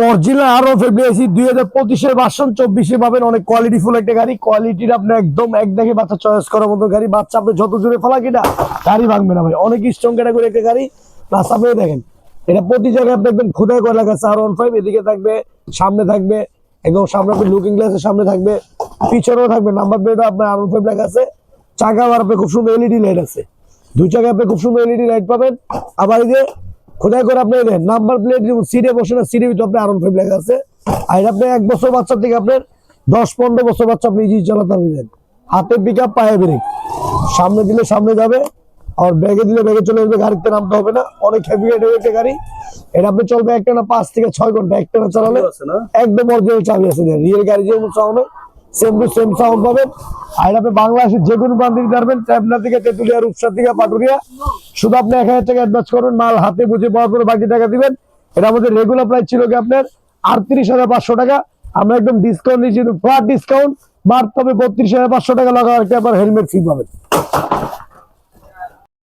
Original আর office 2025 version 24 পাবেন। অনেক কোয়ালিটি ফুল একটা গাড়ি, কোয়ালিটির আপনি একদম এক দেখে বাচ্চা চয়েস করার মতো গাড়ি। বাচ্চা আপনি যত জোরে ফেলা কিনা গাড়ি ভাঙবে না ভাই, অনেক স্ট্রং ক্যাটাগরি একটা গাড়ি। প্লাস আপনি দেখেন এটা প্রতি জায়গায় আপনি দেখবেন খোদাই করে লেখা আছে R15। এদিকে থাকবে, সামনে থাকবে, একদম সামনে আপনি লুকিং গ্লাসের সামনে থাকবে, পিছনেও থাকবে, নাম্বার প্লেটও আপনার R15 লেখা আছে। চাকা আবার আপনি খুব সুন্দর এলইডি লাইট আছে, দুই জায়গায় আপনি খুব সুন্দর এলইডি লাইট পাবেন। আবার এই যে খোদাই করে আপনি নাম্বার প্লেট সিটে বসে না, সিটে ভিতরে আপনার R15 লেখা আছে। আর আপনি 1 বছর বাচ্চার থেকে আপনার 10-15 বছর বাচ্চা আপনি ইজি চালাতে পারবেন। হাতে পিক আপ, পায়ে ব্রেক, সামনে দিলে সামনে যাবে, আর ব্যাগে দিলে ব্যাগে চলে আসবে, গাড়িতে নামতে হবে না। অনেক হেভি একটা গাড়ি। এটা আপনি চলবে একটানা 5 থেকে 6 ঘন্টা একটানা চালালে। একদম অরিজিনাল চাবি আছে, রিয়েল গাড়ি যেমন sound same to same sound পাবেন। আর আপনি বাংলাদেশের যে কোনো প্রান্ত দিতে পারবেন, ট্যাবনা থেকে তেতুলিয়া, রূপসা থেকে পাটুরিয়া। শুধু আপনি 1000 টাকা অ্যাডভান্স করবেন, মাল হাতে বুঝে পাওয়ার পরে বাকি টাকা দিবেন। এটা আমাদের রেগুলার প্রাইস ছিল কি আপনার 38,500 টাকা। আমরা একদম ডিসকাউন্ট দিচ্ছি, ফ্ল্যাট ডিসকাউন্ট মাত্র 32,500 টাকা লাগা একটা আবার হেলমেট ফ্রি পাবেন।